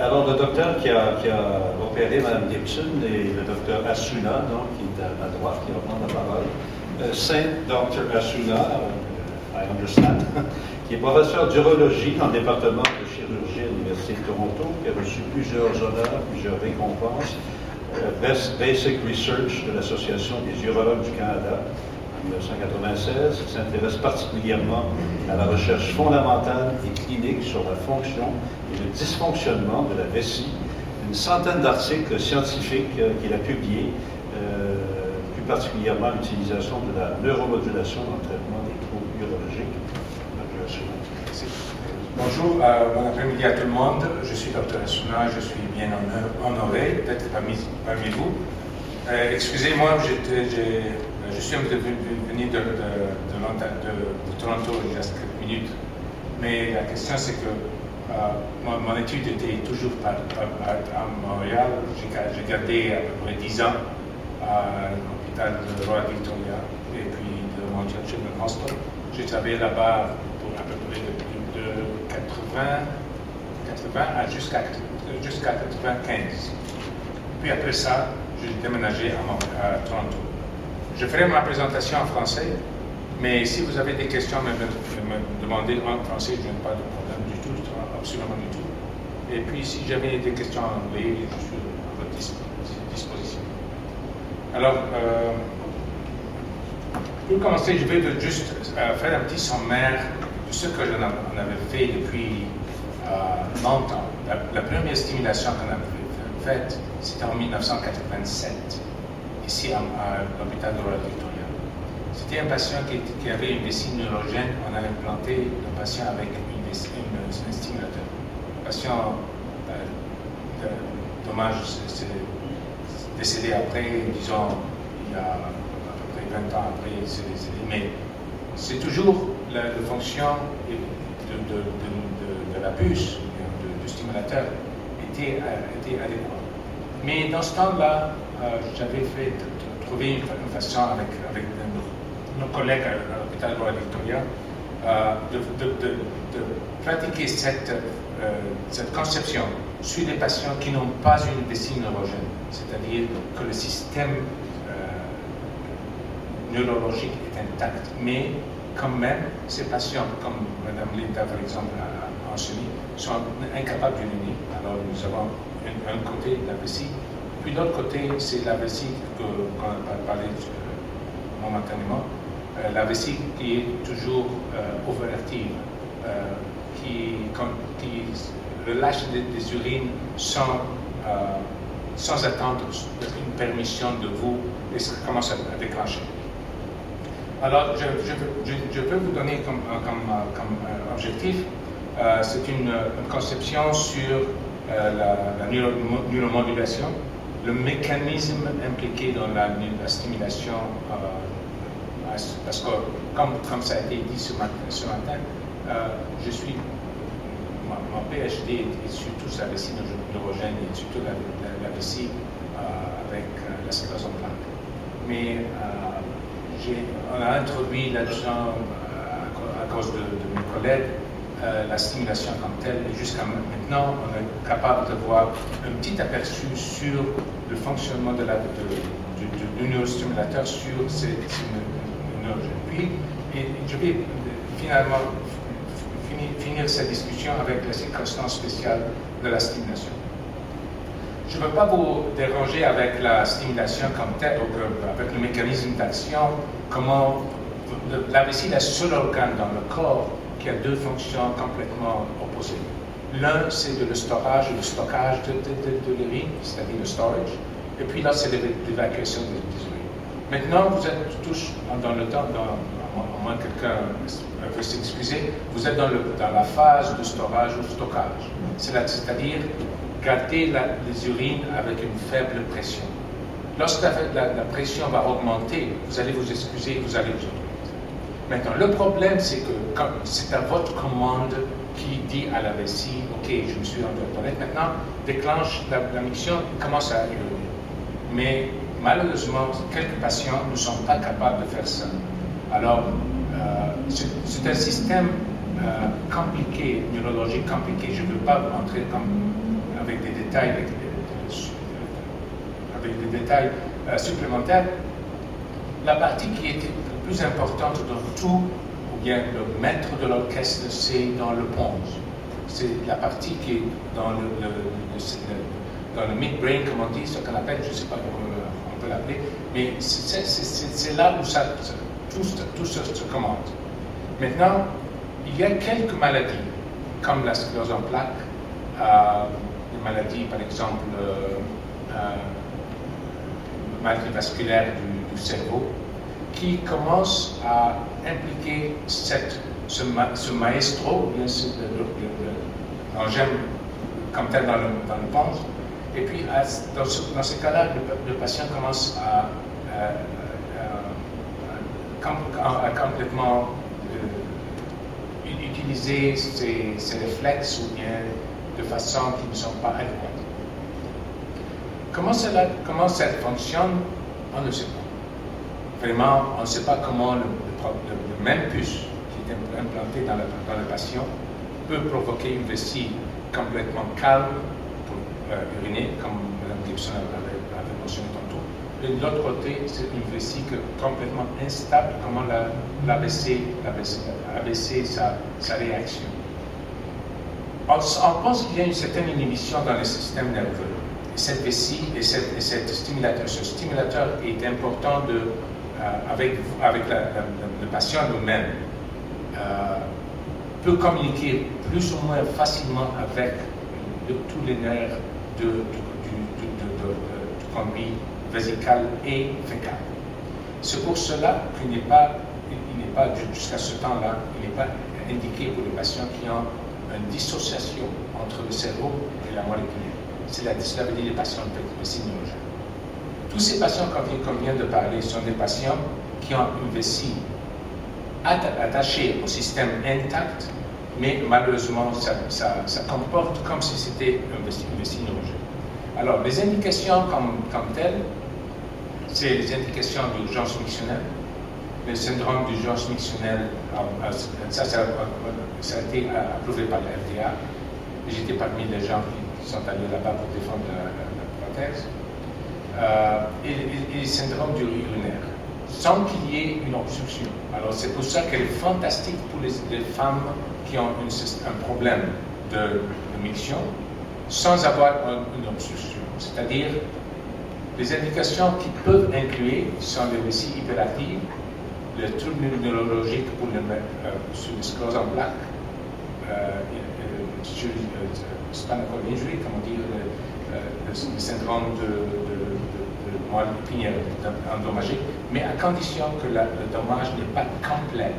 Alors, le docteur qui a opéré Mme Gibson et le docteur Asuna, donc, qui est à ma droite, qui va prendre la parole. Saint Dr. Asuna, I understand, qui est professeur d'urologie dans le département de chirurgie à l'Université de Toronto, qui a reçu plusieurs honneurs, plusieurs récompenses. Best Basic Research de l'Association des urologues du Canada en 1996, qui s'intéresse particulièrement à la recherche fondamentale et clinique sur la fonction et le dysfonctionnement de la vessie. Une centaine d'articles scientifiques qu'il a publiés, plus particulièrement l'utilisation de la neuromodulation dans le traitement des troubles urologiques. Merci. Bonjour, bon après-midi à tout le monde. Je suis Dr. Asuna, je suis bien honoré d'être parmi vous. Excusez-moi, je suis venu de Toronto il y a quelques minutes, mais la question c'est que mon étude était toujours à Montréal. J'ai gardé à peu près 10 ans à l'hôpital de Royal Victoria et puis de Montreal Children's Hospital. J'ai travaillé là-bas pour à peu près de 80 jusqu'à 95. Puis après ça, j'ai déménagé à Toronto. Je ferai ma présentation en français, mais si vous avez des questions, me demandez en français, je n'ai pas de problème du tout, absolument du tout. Et puis si j'avais des questions en anglais, je suis à votre disposition. Alors, pour commencer, je vais juste faire un petit sommaire de ce que j'en avais fait depuis longtemps. La première stimulation qu'on avait faite, c'était en 1987, ici à l'hôpital de Royal Victoria. C'était un patient qui avait une vessie neurogène. On a implanté le patient avec un stimulateur. Le patient, dommage, c'est décédé après, disons, il y a à peu près 20 ans après, mais c'est toujours la fonction de la puce, du stimulateur, était adéquate. Mais dans ce temps-là, j'avais trouvé une façon avec nos collègues à l'hôpital Royal Victoria de pratiquer cette conception sur les patients qui n'ont pas une vessie neurogène, c'est-à-dire que le système neurologique est intact, mais quand même, ces patients, comme Mme Linda par exemple a mentionné, sont incapables d'uriner. Alors nous avons un côté de la vessie, puis l'autre côté, c'est la vessie qu'on a parlé momentanément, la vessie qui est toujours overactive, qui relâche des urines sans attendre une permission de vous et ça commence à déclencher. Alors, je peux vous donner comme objectif, c'est une conception sur la neuromodulation, le mécanisme impliqué dans la stimulation, parce que, comme ça a été dit ce matin, mon PhD est surtout la vessie neurogène et surtout la vessie avec la sclérose en plaques. Mais on a introduit là-dedans, à cause de mes collègues, la stimulation comme telle, et jusqu'à maintenant, on est capable de voir un petit aperçu sur le fonctionnement du neurostimulateur sur ces neurogènes. Puis, je vais finalement finir cette discussion avec la circonstance spéciale de la stimulation. Je ne veux pas vous déranger avec la stimulation comme telle, avec le mécanisme d'action, comment la vessie est le seul organe dans le corps qui a deux fonctions complètement opposées. L'un, c'est le storage de l'urine, c'est-à-dire le storage, et puis là, c'est l'évacuation des urines. Maintenant, vous êtes tous dans le temps, au moins quelqu'un veut s'excuser, vous êtes dans la phase de storage ou stockage, c'est-à-dire garder les urines avec une faible pression. Lorsque la pression va augmenter, vous allez vous excuser, vous allez vous autoriser. Maintenant, le problème, c'est que c'est à votre commande qui dit à la vessie, OK, je me suis rendu aux toilettes, maintenant, déclenche la mission et commence à uriner. Mais malheureusement, quelques patients ne sont pas capables de faire ça. Alors, c'est un système compliquées, neurologiques compliquées. Je ne veux pas entrer avec des détails, supplémentaires. La partie qui était la plus importante dans tout, ou bien le maître de l'orchestre, c'est dans le pons. C'est la partie qui est dans le midbrain, comme on dit, ce qu'on appelle, je ne sais pas comment on peut l'appeler, mais c'est là où tout se commande. Maintenant, il y a quelques maladies, comme la sclérose en plaques, des maladies, par exemple, maladie vasculaire du cerveau, qui commencent à impliquer ce maestro, bien l'engin comme tel dans le pons. Et puis, dans ce cas-là, le patient commence à complètement utiliser ses réflexes ou bien de façon qui ne sont pas adéquates. Comment ça fonctionne, on ne sait pas. Vraiment, on ne sait pas comment le même puce qui est implanté dans le patient peut provoquer une vessie complètement calme pour uriner, comme Mme Gibson avait mentionné tantôt. Et de l'autre côté, c'est une vessie complètement instable, comment abaisser sa réaction. On pense qu'il y a une certaine inhibition dans le système nerveux. Cette vessie et ce stimulateur est important avec le patient lui-même. Peut communiquer plus ou moins facilement avec tous les nerfs du conduit vésical et fécal. C'est pour cela qu'il n'est pas jusqu'à ce temps-là, il n'est pas indiqué pour les patients qui ont une dissociation entre le cerveau et la moelle épinière. Cela veut dire les patients vessinogènes. Tous ces patients qu'on vient de parler sont des patients qui ont une vessie attachée au système intact, mais malheureusement, ça comporte comme si c'était un vessinogène. Alors, les indications comme telles, c'est les indications d'urgence mictionnelle. Le syndrome d'urgence mictionnelle, ça a été approuvé par la FDA. J'étais parmi les gens qui sont allés là-bas pour défendre la prothèse. Et le syndrome du urinaire, sans qu'il y ait une obstruction. Alors, c'est pour ça qu'elle est fantastique pour les femmes qui ont un problème de miction, sans avoir une obstruction. C'est-à-dire, les indications qui peuvent inclure sont les vessies hyperactives, le trouble neurologique pour sur le sclérose en plaques, spinal cord injury, comment dire, le syndrome de moelle épinière endommagée, mais à condition que le dommage n'est pas complet.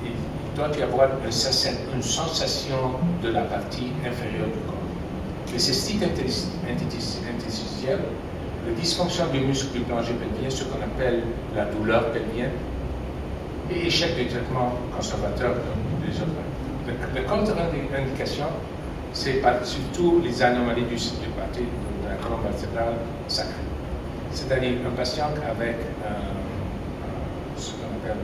Il doit y avoir une sensation de la partie inférieure du corps. Les cystites interstitielles, la dysfonction du muscle du plangé pelvien, ce qu'on appelle la douleur pelvienne, et échec du traitement conservateur comme les autres. Le contre-indication, c'est surtout les anomalies du parti de la colonne vertébrale sacrée. C'est-à-dire un patient avec ce qu'on appelle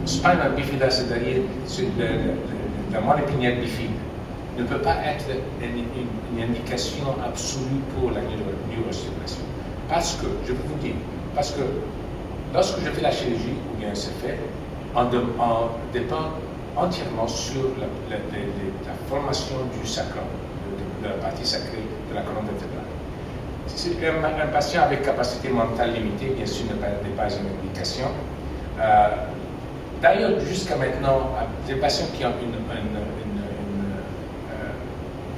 spinal bifida, c'est-à-dire la moelle épinière bifide, ne peut pas être une indication absolue pour la neurostimulation. Parce que, je vais vous dire, parce que lorsque je fais la chirurgie, ou bien c'est fait, on dépend entièrement sur la formation du sacrum, de la partie sacrée de la colonne vertébrale. Si un patient avec capacité mentale limitée, bien sûr, n'est pas une indication. D'ailleurs, jusqu'à maintenant, les patients qui ont une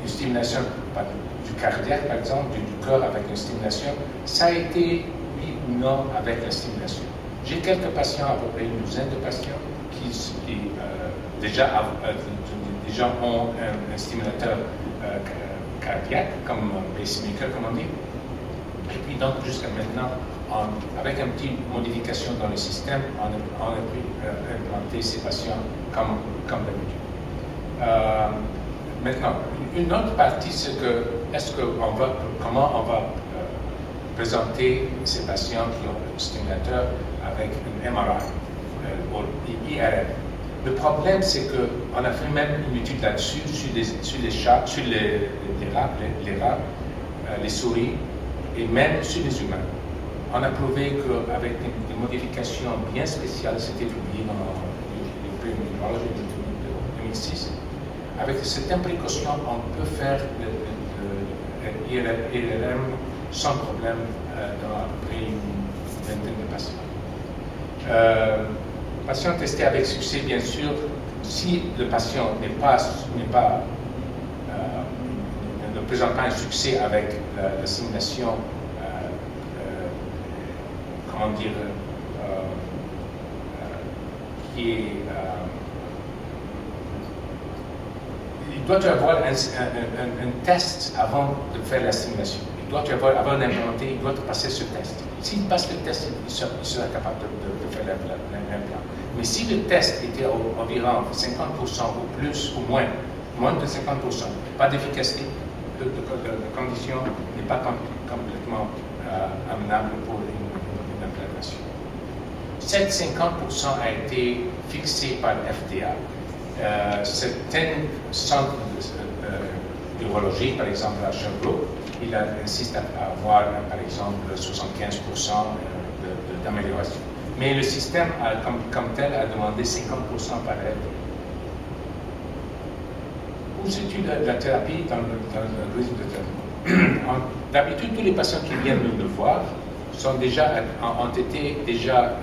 stimulation du cardiaque, par exemple, du cœur avec une stimulation, ça a été oui ou non avec la stimulation. J'ai quelques patients, à peu près une douzaine de patients, qui déjà ont un stimulateur cardiaque, comme pacemaker, comme on dit. Et puis donc, jusqu'à maintenant, avec une petite modification dans le système, on a pu implanter ces patients comme d'habitude. Maintenant, une autre partie, c'est comment on va présenter ces patients électrostimulateur avec un MRI ou IRM. Le problème, c'est qu'on a fait même une étude là-dessus, sur les chats, sur les rats, les souris, et même sur les humains. On a prouvé qu'avec des modifications bien spéciales, c'était publié dans le Neurology de 2006, avec certaines précautions, on peut faire l'IRM sans problème dans à peu près une vingtaine de patients. Patient testé avec succès, bien sûr, si le patient ne présente pas un succès avec la simulation, comment dire, qui est... il doit y avoir un test avant de faire la simulation. Il doit y avoir, avant d'implanter, il doit passer ce test. S'il passe le test, il sera capable de faire l'implant. Mais si le test était environ 50% ou plus, ou moins de 50%, pas d'efficacité, la condition n'est pas complètement amenable pour une implantation. Cette 50% a été fixé par l'FDA. Certains centres d'urologie, par exemple à Sherbrooke, il insiste à avoir, par exemple, 75% d'amélioration. Mais le système, comme tel, a demandé 50% par elle. Où situe la thérapie dans le régime de traitement? D'habitude, tous les patients qui viennent nous voir ont été déjà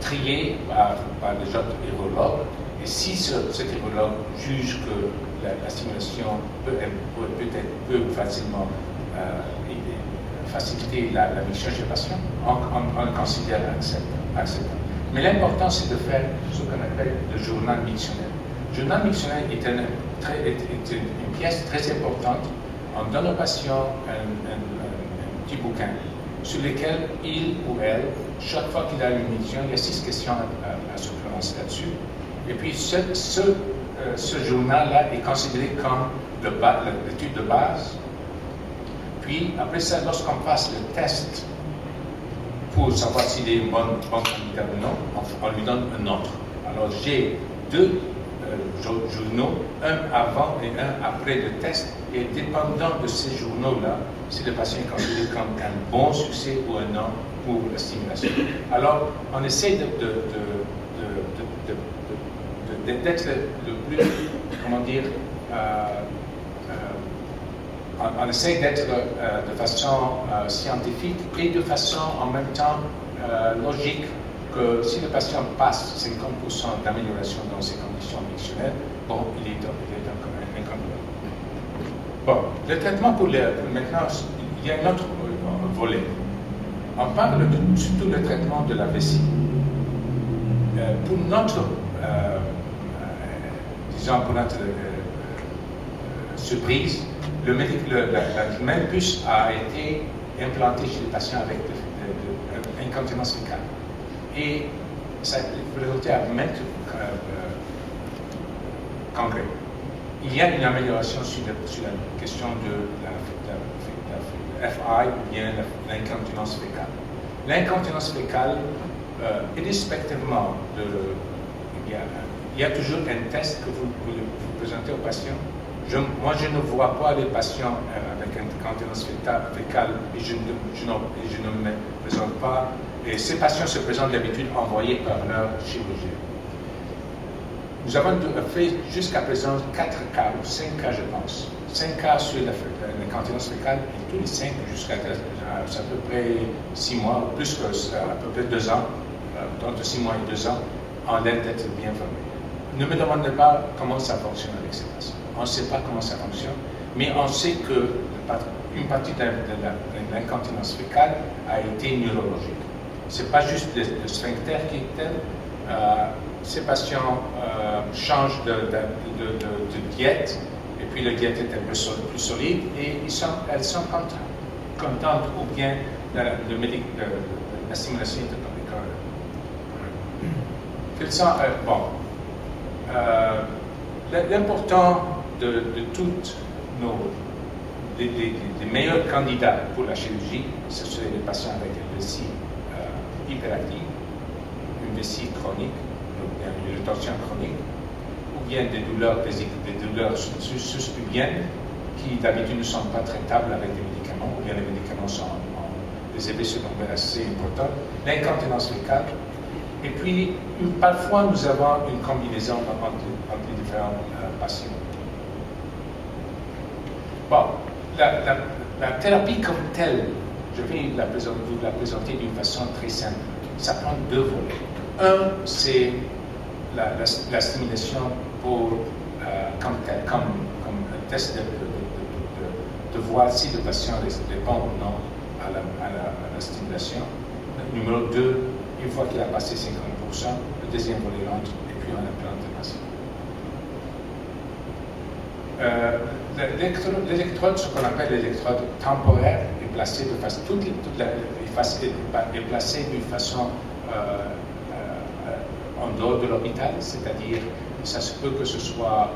triés par les autres urologues. Et si cet urologue juge que la stimulation peut facilement faciliter la mission chez le patient, on le considère acceptable. Mais l'important, c'est de faire ce qu'on appelle le journal mictionnel. Le journal mictionnel est une pièce très importante. On donne au patient un petit bouquin sur lequel il ou elle, chaque fois qu'il a une miction, il y a 6 questions à se prononcer là-dessus. Et puis ce journal-là est considéré comme l'étude de base. Puis après ça, lorsqu'on passe le test pour savoir s'il est une bonne candidat ou non, on lui donne un autre. Alors j'ai 2 journaux, un avant et un après le test, et dépendant de ces journaux-là, si le patient est considéré comme un bon succès ou un non pour la stimulation. Alors, on essaie d'être le plus, comment dire, on essaie d'être de façon scientifique et de façon en même temps logique, que si le patient passe 50% d'amélioration dans ses conditions mictionnelles, bon, il est un candidat. Bon, le traitement pour maintenant, il y a un autre volet. On parle surtout du traitement de la vessie. Pour notre, disons, pour notre surprise, la même puce a été implantée chez les patients avec incontinence fécale. Et ça a résulté à maintes congrès. Il y a une amélioration sur la question de la FI ou bien l'incontinence fécale. L'incontinence fécale, irrespectivement il y a toujours un test que vous présentez aux patients. Moi, je ne vois pas les patients avec une incontinence fécale et je ne me présente pas. Et ces patients se présentent d'habitude envoyés par leur chirurgien. Nous avons fait jusqu'à présent 4 cas, ou 5 cas, je pense. 5 cas sur l'incontinence fécale, et tous les 5 jusqu'à à peu près 6 mois, plus que à peu près 2 ans, entre 6 mois et 2 ans, en l'aide d'être bien formé. Ne me demandez pas comment ça fonctionne avec ces patients. On ne sait pas comment ça fonctionne, mais on sait qu'une partie de l'incontinence fécale a été neurologique. Ce n'est pas juste le sphincter qui est tel. Ces patients changent de diète, et puis la diète est un peu plus solide, et elles sont contentes, ou bien la stimulation est correcte. L'important de toutes nos les meilleurs candidats pour la chirurgie, ce seraient les patients avec une vessie hyperactive, une vessie chronique, une rétention chronique, ou bien des douleurs suspubiennes qui d'habitude ne sont pas traitables avec des médicaments, ou bien les médicaments ont des effets secondaires assez importants, l'incontinence fécale. Et puis, parfois, nous avons une combinaison entre les différents patients. Bon, la thérapie comme telle, je vais vous la présenter d'une façon très simple. Ça prend deux volets. Un, c'est la stimulation comme un test de voir si le patient répond ou non à la stimulation. Numéro 2, une fois qu'il a passé 50%, le deuxième volet rentre et puis on implante le patient. L'électrode, ce qu'on appelle l'électrode temporaire, est placée de façon d'une façon en dehors de l'hôpital, c'est-à-dire ça se peut que ce soit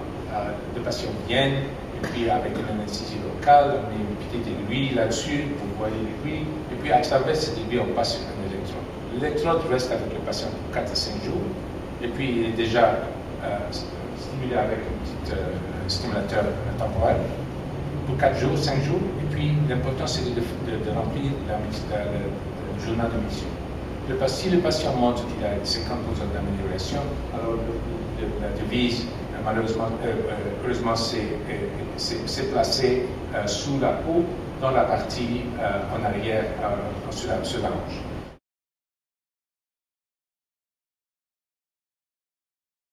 le patient vienne et puis avec une anesthésie locale, on met une petite aiguille là-dessus, vous voyez l'aiguille, et puis à travers cette aiguille, on passe sur un électrode. L'électrode reste avec le patient pour 4 à 5 jours, et puis il est déjà stimulé avec un petit stimulateur temporel pour 4 jours, 5 jours, et puis l'important c'est de remplir le journal de mission. Si le patient montre qu'il a 50% d'amélioration, alors la devise, malheureusement, heureusement, c'est placé sous la peau, dans la partie en arrière, sur la hanche.